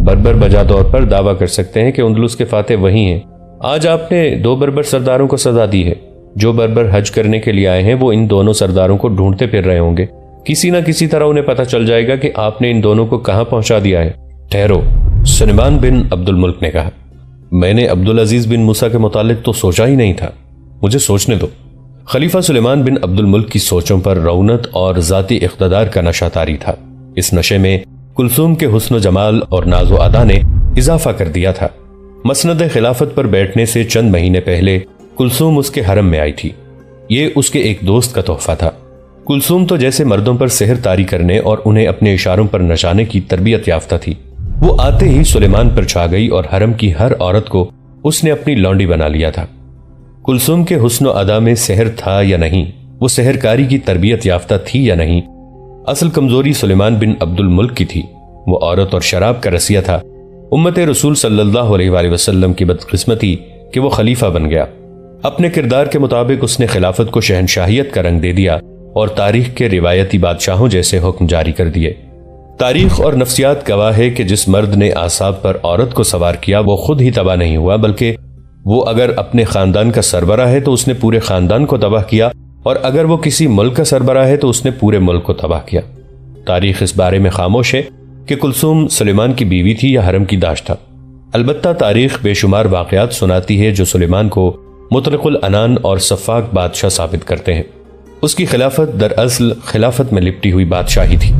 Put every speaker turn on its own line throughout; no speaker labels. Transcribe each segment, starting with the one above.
بربر بجا طور پر دعویٰ کر سکتے ہیں کہ اندلس کے فاتح وہی ہیں۔ آج آپ نے 2 بربر سرداروں کو سزا دی ہے۔ جو بربر حج کرنے کے لیے آئے ہیں وہ ان دونوں سرداروں کو ڈھونڈتے پھر رہے ہوں گے۔ کسی نہ کسی طرح انہیں پتہ چل جائے گا کہ آپ نے ان دونوں کو کہاں پہنچا دیا ہے۔ ٹھہرو، سلیمان بن عبد الملک نے کہا، میں نے عبدالعزیز بن موسیٰ کے متعلق تو سوچا ہی نہیں تھا، مجھے سوچنے دو۔ خلیفہ سلیمان بن عبد الملک کی سوچوں پر رونت اور ذاتی اقتدار کا نشہ طاری تھا۔ اس نشے میں کلثوم کے حسن و جمال اور ناز و ادا نے اضافہ کر دیا تھا۔ مسند خلافت پر بیٹھنے سے چند مہینے پہلے کلثوم اس کے حرم میں آئی تھی۔ یہ اس کے ایک دوست کا تحفہ تھا۔ کلثوم تو جیسے مردوں پر سحر طاری کرنے اور انہیں اپنے اشاروں پر نچانے کی تربیت یافتہ تھی۔ وہ آتے ہی سلیمان پر چھا گئی اور حرم کی ہر عورت کو اس نے اپنی لونڈی بنا لیا تھا۔ کلثوم کے حسن و ادا میں سحر تھا یا نہیں، وہ سحرکاری کی تربیت یافتہ تھی یا نہیں، اصل کمزوری سلیمان بن عبد الملک کی تھی۔ وہ عورت اور شراب کا رسیہ تھا۔ امت رسول صلی اللہ علیہ وآلہ وسلم کی بدقسمتی کہ وہ خلیفہ بن گیا۔ اپنے کردار کے مطابق اس نے خلافت کو شہنشاہیت کا رنگ دے دیا اور تاریخ کے روایتی بادشاہوں جیسے حکم جاری کر دیے۔ تاریخ اور نفسیات گواہ ہے کہ جس مرد نے اعصاب پر عورت کو سوار کیا وہ خود ہی تباہ نہیں ہوا، بلکہ وہ اگر اپنے خاندان کا سربراہ ہے تو اس نے پورے خاندان کو تباہ کیا، اور اگر وہ کسی ملک کا سربراہ ہے تو اس نے پورے ملک کو تباہ کیا۔ تاریخ اس بارے میں خاموش ہے کہ کلثوم سلیمان کی بیوی تھی یا حرم کی داش تھا۔ البتہ تاریخ بے شمار واقعات سناتی ہے جو سلیمان کو مطلق العنان اور سفاک بادشاہ ثابت کرتے ہیں۔ اس کی خلافت دراصل خلافت میں لپٹی ہوئی بادشاہی تھی۔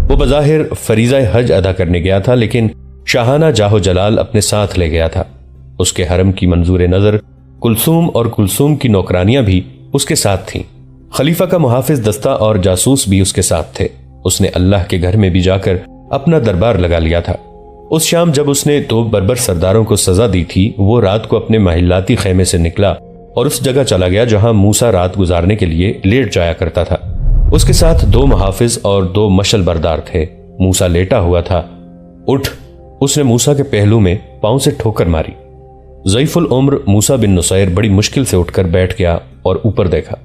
وہ بظاہر فریضہ حج ادا کرنے گیا تھا، لیکن شاہانہ جاہ و جلال اپنے ساتھ لے گیا تھا۔ اس کے حرم کی منظور نظر کلثوم اور کلثوم کی نوکرانیاں بھی اس کے ساتھ تھیں۔ خلیفہ کا محافظ دستہ اور جاسوس بھی اس کے ساتھ تھے۔ اس نے اللہ کے گھر میں بھی جا کر اپنا دربار لگا لیا تھا۔ اس شام جب اس نے 2 بربر سرداروں کو سزا دی تھی، وہ رات کو اپنے محلاتی خیمے سے نکلا اور اس جگہ چلا گیا جہاں موسیٰ رات گزارنے کے لیے لیٹ جایا کرتا تھا۔ اس کے ساتھ 2 محافظ اور 2 مشل بردار تھے۔ موسیٰ لیٹا ہوا تھا۔ اٹھ، اس نے موسیٰ کے پہلو میں پاؤں سے ٹھوکر ماری۔ ضعیف العمر موسیٰ بن نصیر بڑی مشکل سے اٹھ کر بیٹھ گیا اور اوپر دیکھا۔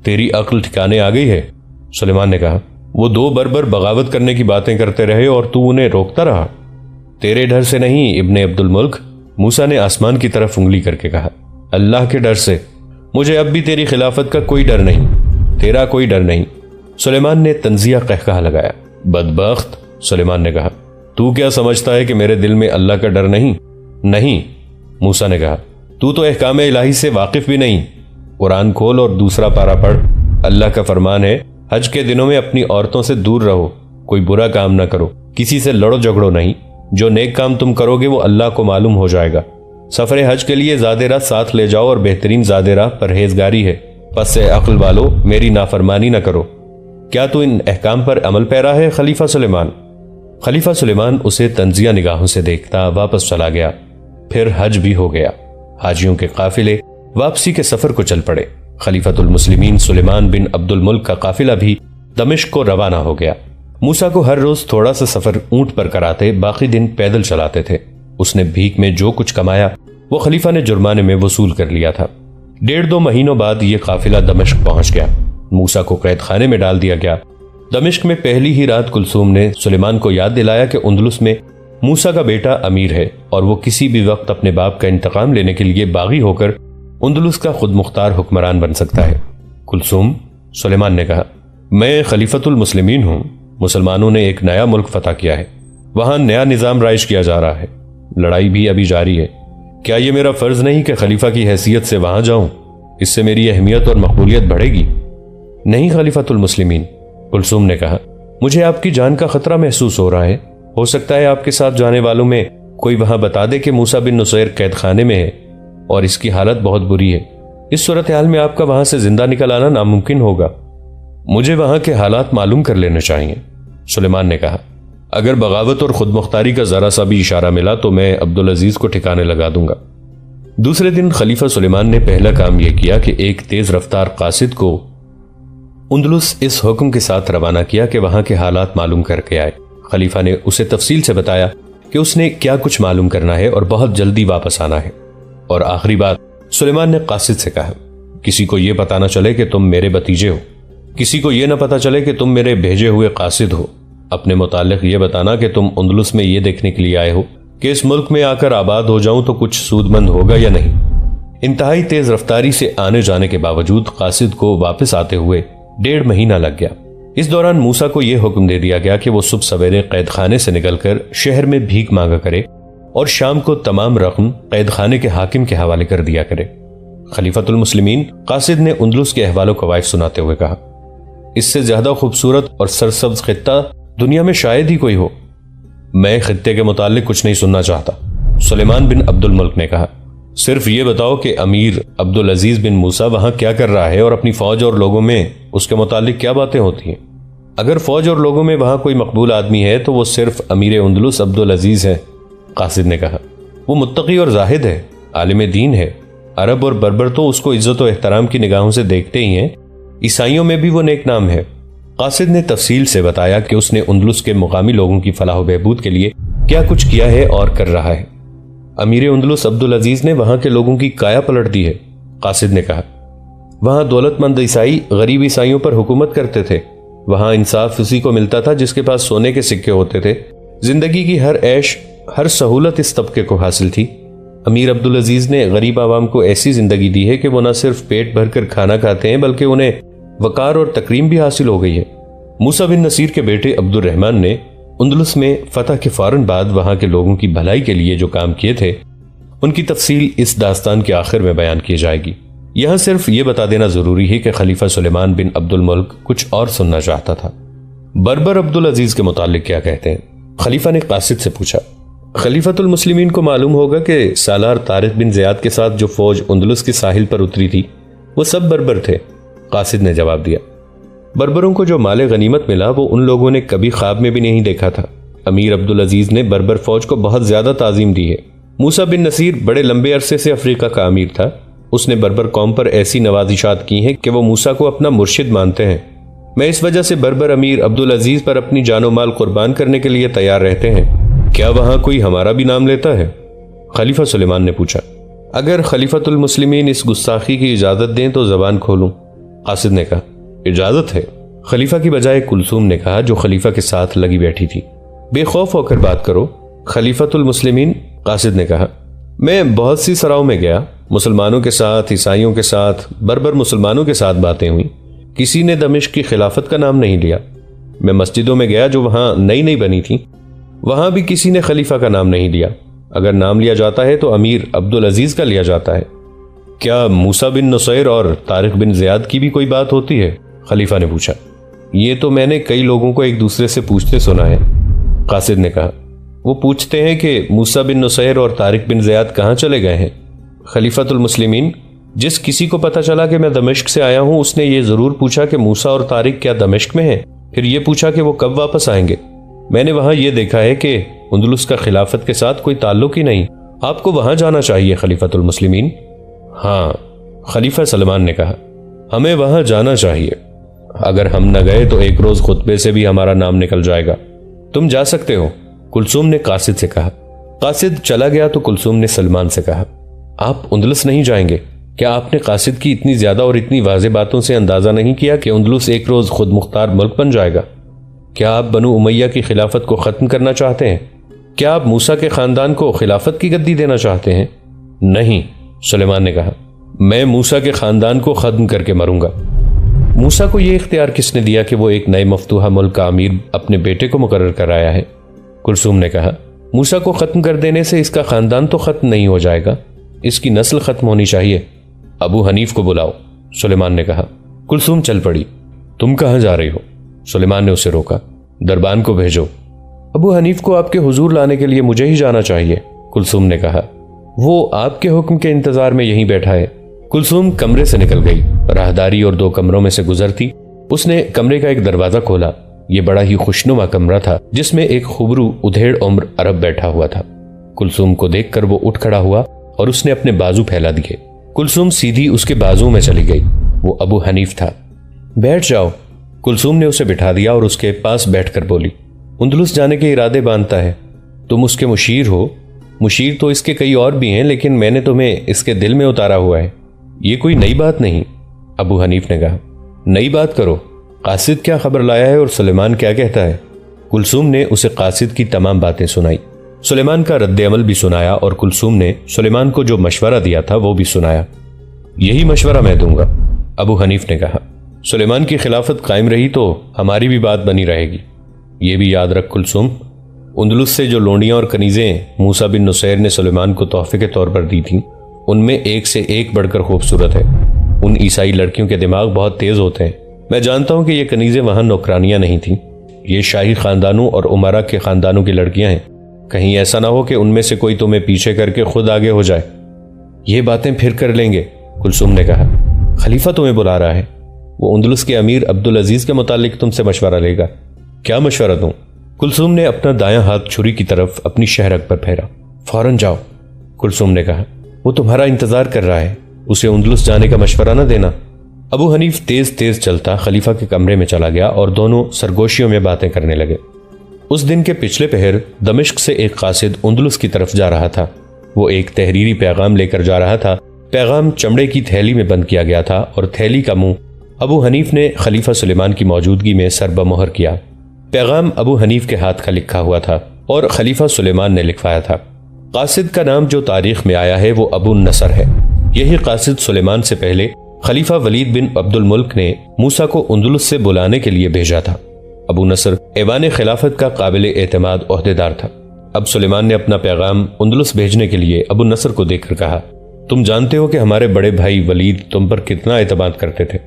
تیری عقل ٹھکانے آ گئی ہے؟ سلیمان نے کہا۔ وہ 2 بربر بغاوت کرنے کی باتیں کرتے رہے اور تو انہیں روکتا رہا؟ تیرے ڈر سے نہیں ابن عبد الملک، موسیٰ نے آسمان کی طرف انگلی کر کے کہا، اللہ کے ڈر سے۔ مجھے اب بھی تیری خلافت کا کوئی ڈر نہیں، تیرا کوئی ڈر نہیں۔ سلیمان نے تنزیہ قہقہہ لگایا۔ بدبخت، سلیمان نے کہا، تو کیا سمجھتا ہے کہ میرے دل میں اللہ کا ڈر نہیں؟ نہیں، موسیٰ نے کہا، تو احکام الہی سے واقف بھی نہیں۔ قرآن کھول اور دوسرا پارہ پڑھ۔ اللہ کا فرمان ہے، حج کے دنوں میں اپنی عورتوں سے دور رہو، کوئی برا کام نہ کرو، کسی سے لڑو جھگڑو نہیں۔ جو نیک کام تم کرو گے وہ اللہ کو معلوم ہو جائے گا۔ سفر حج کے لیے زاد راہ ساتھ لے جاؤ اور بہترین زاد راہ پرہیزگاری ہے۔ پس اے عقل والو، میری نافرمانی نہ کرو۔ کیا تو ان احکام پر عمل پیرا ہے خلیفہ سلیمان؟ خلیفہ سلیمان اسے تنزیہ نگاہوں سے دیکھتا واپس چلا گیا۔ پھر حج بھی ہو گیا۔ حاجیوں کے قافلے واپسی کے سفر کو چل پڑے۔ خلیفۃ المسلمین سلیمان بن عبد الملک کا قافلہ بھی دمشق کو روانہ ہو گیا۔ موسیٰ کو ہر روز تھوڑا سا سفر اونٹ پر کراتے، باقی دن پیدل چلاتے تھے۔ اس نے بھیک میں جو کچھ کمایا وہ خلیفہ نے جرمانے میں وصول کر لیا تھا۔ 1.5-2 مہینوں بعد یہ قافلہ دمشق پہنچ گیا۔ موسیٰ کو قید خانے میں ڈال دیا گیا۔ دمشق میں پہلی ہی رات کلثوم نے سلیمان کو یاد دلایا کہ اندلس میں موسیٰ کا بیٹا امیر ہے اور وہ کسی بھی وقت اپنے باپ کا انتقام لینے کے لیے باغی ہو کر اندلس کا خود مختار حکمران بن سکتا ہے۔ کلثوم، سلیمان نے کہا، میں خلیفۃ المسلمین ہوں۔ مسلمانوں نے ایک نیا ملک فتح کیا ہے، وہاں نیا نظام رائج کیا جا رہا ہے، لڑائی بھی ابھی جاری ہے۔ کیا یہ میرا فرض نہیں کہ خلیفہ کی حیثیت سے وہاں جاؤں؟ اس سے میری اہمیت اور مقبولیت بڑھے گی۔ نہیں خلیفۃ المسلمین، کلثوم نے کہا، مجھے آپ کی جان کا خطرہ محسوس ہو رہا ہے۔ ہو سکتا ہے آپ کے ساتھ جانے والوں میں کوئی وہاں بتا دے کہ موسیٰ بن نصیر قید خانے میں ہے اور اس کی حالت بہت بری ہے۔ اس صورتحال میں آپ کا وہاں سے زندہ نکل آنا ناممکن ہوگا۔ مجھے وہاں کے حالات معلوم کر لینے چاہیے، سلیمان نے کہا۔ اگر بغاوت اور خود مختاری کا ذرا سا بھی اشارہ ملا تو میں عبدالعزیز کو ٹھکانے لگا دوں گا۔ دوسرے دن خلیفہ سلیمان نے پہلا کام یہ کیا کہ ایک تیز رفتار قاصد کو اندلس اس حکم کے ساتھ روانہ کیا کہ وہاں کے حالات معلوم کر کے آئے۔ خلیفہ نے اسے تفصیل سے بتایا کہ اس نے کیا کچھ معلوم کرنا ہے اور بہت جلدی واپس آنا ہے۔ اور آخری بات سلیمان نے قاصد سے کہا، کسی کو یہ پتہ نہ چلے کہ تم میرے بتیجے ہو، کسی کو یہ نہ پتہ چلے کہ تم میرے بھیجے ہوئے قاصد ہو۔ اپنے متعلق یہ بتانا کہ تم اندلس میں یہ دیکھنے کے لیے آئے ہو کہ اس ملک میں آ کر آباد ہو جاؤں تو کچھ سود مند ہوگا یا نہیں۔ انتہائی تیز رفتاری سے آنے جانے کے باوجود قاصد کو واپس آتے ہوئے 1.5 مہینہ لگ گیا۔ اس دوران موسیٰ کو یہ حکم دے دیا گیا کہ وہ صبح سویرے قید خانے سے نکل کر شہر میں بھیک مانگا کرے اور شام کو تمام رقم قید خانے کے حاکم کے حوالے کر دیا کرے۔ خلیفۃ المسلمین قاصد نے اندلس کے احوال و قوائف سناتے ہوئے کہا، اس سے زیادہ خوبصورت اور سرسبز خطہ دنیا میں شاید ہی کوئی ہو۔ میں خطے کے متعلق کچھ نہیں سننا چاہتا، سلیمان بن عبد الملک نے کہا۔ صرف یہ بتاؤ کہ امیر عبدالعزیز بن موسیٰ وہاں کیا کر رہا ہے اور اپنی فوج اور لوگوں میں اس کے متعلق کیا باتیں ہوتی ہیں۔ اگر فوج اور لوگوں میں وہاں کوئی مقبول آدمی ہے تو وہ صرف امیر اندلس عبدالعزیز ہے، قاصد نے کہا۔ وہ متقی اور زاہد ہے، عالم دین ہے۔ عرب اور بربر تو اس کو عزت و احترام کی نگاہوں سے دیکھتے ہی ہیں، عیسائیوں میں بھی وہ نیک نام ہے۔ قاصد نے تفصیل سے بتایا کہ اس نے اندلس کے مقامی لوگوں کی فلاح و بہبود کے لیے کیا کچھ کیا ہے اور کر رہا ہے۔ امیر اندلس عبدالعزیز نے وہاں کے لوگوں کی کایا پلٹ دی ہے، قاصد نے کہا۔ وہاں دولت مند عیسائی غریب عیسائیوں پر حکومت کرتے تھے۔ وہاں انصاف اسی کو ملتا تھا جس کے پاس سونے کے سکے ہوتے تھے۔ زندگی کی ہر عیش، ہر سہولت اس طبقے کو حاصل تھی۔ امیر عبدالعزیز نے غریب عوام کو ایسی زندگی دی ہے کہ وہ نہ صرف پیٹ بھر کر کھانا کھاتے ہیں بلکہ انہیں وقار اور تکریم بھی حاصل ہو گئی ہے۔ موسیٰ بن نصیر کے بیٹے عبد الرحمن نے اندلس میں فتح کے فوراً بعد وہاں کے لوگوں کی بھلائی کے لیے جو کام کیے تھے ان کی تفصیل اس داستان کے آخر میں بیان کی جائے گی۔ یہاں صرف یہ بتا دینا ضروری ہے کہ خلیفہ سلیمان بن عبد الملک کچھ اور سننا چاہتا تھا۔ بربر عبدالعزیز کے متعلق کیا کہتے ہیں؟ خلیفہ نے قاصد سے پوچھا۔ خلیفۃ المسلمین کو معلوم ہوگا کہ سالار طارق بن زیاد کے ساتھ جو فوج اندلس کے ساحل پر اتری تھی وہ سب بربر تھے، قاصد نے جواب دیا۔ بربروں کو جو مال غنیمت ملا وہ ان لوگوں نے کبھی خواب میں بھی نہیں دیکھا تھا۔ امیر عبدالعزیز نے بربر فوج کو بہت زیادہ تعظیم دی ہے۔ موسیٰ بن نصیر بڑے لمبے عرصے سے افریقہ کا امیر تھا۔ اس نے بربر قوم پر ایسی نوازشات کی ہیں کہ وہ موسیٰ کو اپنا مرشد مانتے ہیں۔ میں اس وجہ سے بربر امیر عبدالعزیز پر اپنی جان و مال قربان کرنے کے لیے تیار رہتے ہیں۔ کیا وہاں کوئی ہمارا بھی نام لیتا ہے؟ خلیفہ سلیمان نے پوچھا۔ اگر خلیفۃ المسلمین اس گستاخی کی اجازت دیں تو زبان کھولوں، قاصد نے کہا۔ اجازت ہے، خلیفہ کی بجائے کلثوم نے کہا جو خلیفہ کے ساتھ لگی بیٹھی تھی۔ بے خوف ہو کر بات کرو خلیفۃ المسلمین، قاصد نے کہا۔ میں بہت سی سراؤں میں گیا، مسلمانوں کے ساتھ، عیسائیوں کے ساتھ، بربر مسلمانوں کے ساتھ باتیں ہوئیں، کسی نے دمشق کی خلافت کا نام نہیں لیا۔ میں مسجدوں میں گیا جو وہاں نئی نئی بنی تھیں، وہاں بھی کسی نے خلیفہ کا نام نہیں لیا۔ اگر نام لیا جاتا ہے تو امیر عبدالعزیز کا لیا جاتا ہے۔ کیا موسیٰ بن نصیر اور طارق بن زیاد کی بھی کوئی بات ہوتی ہے؟ خلیفہ نے پوچھا۔ یہ تو میں نے کئی لوگوں کو ایک دوسرے سے پوچھتے سنا ہے، قاصد نے کہا۔ وہ پوچھتے ہیں کہ موسیٰ بن نصیر اور طارق بن زیاد کہاں چلے گئے ہیں۔ خلیفۃ المسلمین، جس کسی کو پتہ چلا کہ میں دمشق سے آیا ہوں اس نے یہ ضرور پوچھا کہ موسیٰ اور طارق کیا دمشق میں ہیں، پھر یہ پوچھا کہ وہ کب واپس آئیں گے۔ میں نے وہاں یہ دیکھا ہے کہ اندلس کا خلافت کے ساتھ کوئی تعلق ہی نہیں۔ آپ کو وہاں جانا چاہیے خلیفۃ المسلمین۔ ہاں، خلیفہ سلمان نے کہا، ہمیں وہاں جانا چاہیے۔ اگر ہم نہ گئے تو ایک روز خطبے سے بھی ہمارا نام نکل جائے گا۔ تم جا سکتے ہو، کلثوم نے قاصد سے کہا۔ قاصد چلا گیا تو کلثوم نے سلمان سے کہا، آپ اندلس نہیں جائیں گے؟ کیا آپ نے قاصد کی اتنی زیادہ اور اتنی واضح باتوں سے اندازہ نہیں کیا کہ اندلس ایک روز خود مختار ملک بن جائے گا؟ کیا آپ بنو امیہ کی خلافت کو ختم کرنا چاہتے ہیں؟ کیا آپ موسیٰ کے خاندان کو خلافت کی گدی دینا چاہتے ہیں؟ نہیں، سلیمان نے کہا، میں موسیٰ کے خاندان کو ختم کر کے مروں گا۔ موسیٰ کو یہ اختیار کس نے دیا کہ وہ ایک نئے مفتوحہ ملک کا امیر اپنے بیٹے کو مقرر کرایا ہے؟ کلثوم نے کہا، موسیٰ کو ختم کر دینے سے اس کا خاندان تو ختم نہیں ہو جائے گا، اس کی نسل ختم ہونی چاہیے۔ ابو حنیف کو بلاؤ، سلیمان نے کہا۔ کلثوم چل پڑی۔ تم کہاں جا رہی ہو؟ سلیمان نے اسے روکا۔ دربان کو بھیجو۔ ابو حنیف کو آپ کے حضور لانے کے لیے مجھے ہی جانا چاہیے، کلثوم نے کہا۔ وہ آپ کے حکم کے انتظار میں یہیں بیٹھا ہے۔ کلثوم کمرے سے نکل گئی، راہداری اور 2 کمروں میں سے گزرتی اس نے کمرے کا ایک دروازہ کھولا۔ یہ بڑا ہی خوشنما کمرہ تھا جس میں ایک خبرو ادھیڑ عمر عرب بیٹھا ہوا تھا۔ کلثوم کو دیکھ کر وہ اٹھ کھڑا ہوا اور اس نے اپنے بازو پھیلا دیے۔ کلثوم سیدھی اس کے بازو میں چلی گئی۔ وہ ابو حنیف تھا۔ بیٹھ جاؤ، کلثوم نے اسے بٹھا دیا اور اس کے پاس بیٹھ کر بولی، اندلس جانے کے ارادے باندھتا ہے، تم اس کے مشیر ہو۔ مشیر تو اس کے کئی اور بھی ہیں لیکن میں نے تمہیں اس کے دل میں اتارا ہوا ہے، یہ کوئی نئی بات نہیں۔ ابو حنیف نے کہا، نئی بات کرو، قاصد کیا خبر لایا ہے اور سلیمان کیا کہتا ہے؟ کلثوم نے اسے قاصد کی تمام باتیں سنائی، سلیمان کا رد عمل بھی سنایا اور کلثوم نے سلیمان کو جو مشورہ دیا تھا وہ بھی سنایا۔ یہی مشورہ میں دوں گا، ابو حنیف نے کہا۔ سلیمان کی خلافت قائم رہی تو ہماری بھی بات بنی رہے گی۔ یہ بھی یاد رکھ کلثوم، اندلس سے جو لونڈیاں اور کنیزیں موسیٰ بن نصیر نے سلیمان کو تحفے کے طور پر دی تھیں، ان میں ایک سے ایک بڑھ کر خوبصورت ہے۔ ان عیسائی لڑکیوں کے دماغ بہت تیز ہوتے ہیں۔ میں جانتا ہوں کہ یہ کنیزیں وہاں نوکرانیاں نہیں تھیں، یہ شاہی خاندانوں اور عمرا کے خاندانوں کی لڑکیاں ہیں۔ کہیں ایسا نہ ہو کہ ان میں سے کوئی تمہیں پیچھے کر کے خود آگے ہو جائے۔ یہ باتیں پھر کر لیں گے، کلثوم نے کہا۔ خلیفہ تمہیں بلا رہا ہے، وہ اندلس کے امیر عبدالعزیز کے متعلق تم سے مشورہ لے گا۔ کیا مشورہ دوں؟ کلثوم نے اپنا دایاں ہاتھ چھری کی طرف اپنی شہرک پر پھیرا۔ فوراً جاؤ، کلثوم نے کہا، وہ تمہارا انتظار کر رہا ہے، اسے اندلس جانے کا مشورہ نہ دینا۔ ابو حنیف تیز تیز چلتا خلیفہ کے کمرے میں چلا گیا اور دونوں سرگوشیوں میں باتیں کرنے لگے۔ اس دن کے پچھلے پہر دمشق سے ایک قاصد اندلس کی طرف جا رہا تھا۔ وہ ایک تحریری پیغام لے کر جا رہا تھا۔ پیغام چمڑے کی تھیلی میں بند کیا گیا تھا اور تھیلی کا منہ ابو حنیف نے خلیفہ سلیمان کی موجودگی میں سر بمہر کیا۔ پیغام ابو حنیف کے ہاتھ کا لکھا ہوا تھا اور خلیفہ سلیمان نے لکھوایا تھا۔ قاصد کا نام جو تاریخ میں آیا ہے وہ ابو النصر ہے۔ یہی قاصد سلیمان سے پہلے خلیفہ ولید بن عبد الملک نے موسیٰ کو اندلس سے بلانے کے لیے بھیجا تھا۔ ابو نصر ایوان خلافت کا قابل اعتماد عہدیدار تھا۔ اب سلیمان نے اپنا پیغام اندلس بھیجنے کے لیے ابو نصر کو دیکھ کر کہا، تم جانتے ہو کہ ہمارے بڑے بھائی ولید تم پر کتنا اعتماد کرتے تھے۔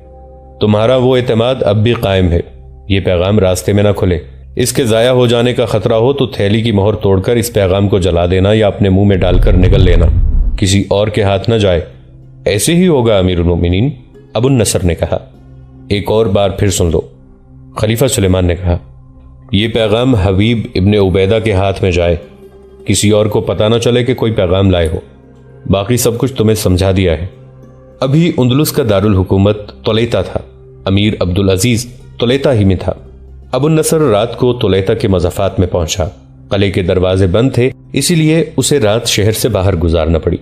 تمہارا وہ اعتماد اب بھی قائم ہے۔ یہ پیغام راستے میں نہ کھلے، اس کے ضائع ہو جانے کا خطرہ ہو تو تھیلی کی مہر توڑ کر اس پیغام کو جلا دینا یا اپنے منہ میں ڈال کر نگل لینا، کسی اور کے ہاتھ نہ جائے۔ ایسے ہی ہوگا امیر المومنین، ابو النصر نے کہا۔ ایک اور بار پھر سن لو، خلیفہ سلیمان نے کہا۔ یہ پیغام حبیب ابن عبیدہ کے ہاتھ میں جائے، کسی اور کو پتہ نہ چلے کہ کوئی پیغام لائے ہو۔ باقی سب کچھ تمہیں سمجھا دیا ہے۔ ابھی اندلس کا دارالحکومت طلیطہ تھا، امیر عبدالعزیز طلیطہ ہی میں تھا۔ ابو النصر رات کو طلیطہ کے مضافات میں پہنچا۔ قلعے کے دروازے بند تھے، اسی لیے اسے رات شہر سے باہر گزارنا پڑی۔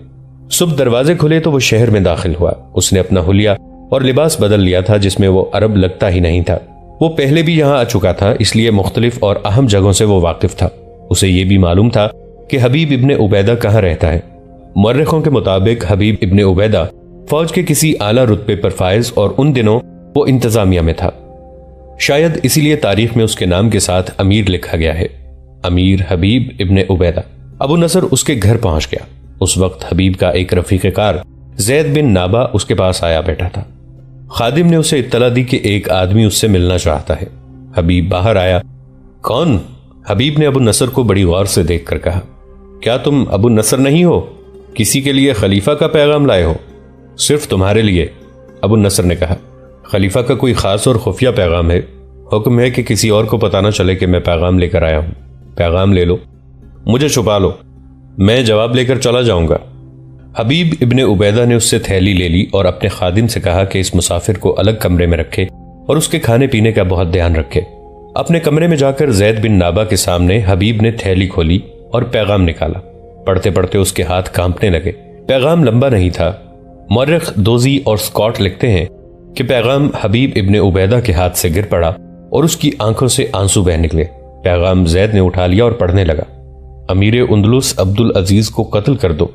صبح دروازے کھلے تو وہ شہر میں داخل ہوا۔ اس نے اپنا حلیہ اور لباس بدل لیا تھا جس میں وہ عرب لگتا ہی نہیں تھا۔ وہ پہلے بھی یہاں آ چکا تھا، اس لیے مختلف اور اہم جگہوں سے وہ واقف تھا۔ اسے یہ بھی معلوم تھا کہ حبیب ابن عبیدہ کہاں رہتا ہے۔ مورخوں کے مطابق حبیب ابن عبیدہ فوج کے کسی اعلیٰ رتبے پر فائز اور ان دنوں وہ انتظامیہ میں تھا۔ شاید اسی لیے تاریخ میں اس کے نام کے ساتھ امیر لکھا گیا ہے، امیر حبیب ابن عبیدہ۔ ابو نصر اس کے گھر پہنچ گیا۔ اس وقت حبیب کا ایک رفیق کار زید بن نابا اس کے پاس آیا بیٹھا تھا۔ خادم نے اسے اطلاع دی کہ ایک آدمی اس سے ملنا چاہتا ہے۔ حبیب باہر آیا۔ کون؟ حبیب نے ابو نصر کو بڑی غور سے دیکھ کر کہا، کیا تم ابو نصر نہیں ہو؟ کسی کے لیے خلیفہ کا پیغام لائے ہو؟ صرف تمہارے لیے، ابو نصر نے کہا۔ خلیفہ کا کوئی خاص اور خفیہ پیغام ہے، حکم ہے کہ کسی اور کو پتہ نہ چلے کہ میں پیغام لے کر آیا ہوں۔ پیغام لے لو، مجھے چھپا لو، میں جواب لے کر چلا جاؤں گا۔ حبیب ابن عبیدہ نے اس سے تھیلی لے لی اور اپنے خادم سے کہا کہ اس مسافر کو الگ کمرے میں رکھے اور اس کے کھانے پینے کا بہت دھیان رکھے۔ اپنے کمرے میں جا کر زید بن نابا کے سامنے حبیب نے تھیلی کھولی اور پیغام نکالا۔ پڑھتے پڑھتے اس کے ہاتھ کانپنے لگے۔ پیغام لمبا نہیں تھا۔ مورخ دوزی اور سکاٹ لکھتے ہیں کہ پیغام حبیب ابن عبیدہ کے ہاتھ سے گر پڑا اور اس کی آنکھوں سے آنسو بہ نکلے۔ پیغام زید نے اٹھا لیا اور پڑھنے لگا، امیر اندلس عبدالعزیز کو قتل کر دو۔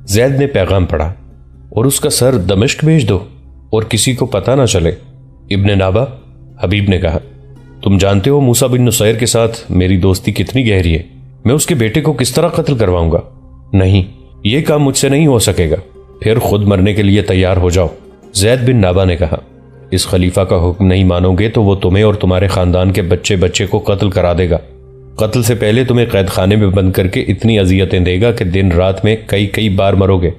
زید نے پیغام پڑھا، اور اس کا سر دمشق بھیج دو اور کسی کو پتہ نہ چلے۔ ابن نابا، حبیب نے کہا، تم جانتے ہو موسیٰ بن نصیر کے ساتھ میری دوستی کتنی گہری ہے، میں اس کے بیٹے کو کس طرح قتل کرواؤں گا؟ نہیں، یہ کام مجھ سے نہیں ہو سکے گا۔ پھر خود مرنے کے لیے تیار ہو جاؤ۔ زید بن نابا نے کہا، اس خلیفہ کا حکم نہیں مانو گے تو وہ تمہیں اور تمہارے خاندان کے بچے بچے کو قتل کرا دے گا۔ قتل سے پہلے تمہیں قید خانے میں بند کر کے اتنی اذیتیں دے گا کہ دن رات میں کئی بار مرو گے۔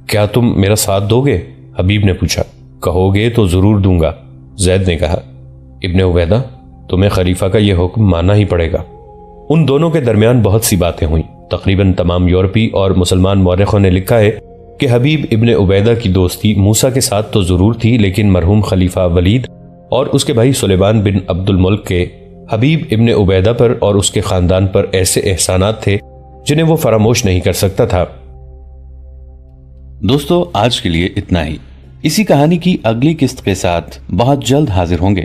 کیا تم میرا ساتھ دو گے؟ حبیب نے پوچھا۔ کہو گے تو ضرور دوں گا، زید نے کہا۔ ابن عبیدہ، تمہیں خلیفہ کا یہ حکم ماننا ہی پڑے گا۔ ان دونوں کے درمیان بہت سی باتیں ہوئیں۔ تقریباً تمام یورپی اور مسلمان مورخوں نے لکھا ہے کہ حبیب ابن عبیدہ کی دوستی موسیٰ کے ساتھ تو ضرور تھی، لیکن مرحوم خلیفہ ولید اور اس کے بھائی سلیمان بن عبد الملک کے حبیب ابن عبیدہ پر اور اس کے خاندان پر ایسے احسانات تھے جنہیں وہ فراموش نہیں کر سکتا تھا۔
دوستو، آج کے لیے اتنا ہی۔ اسی کہانی کی اگلی قسط کے ساتھ بہت جلد حاضر ہوں گے۔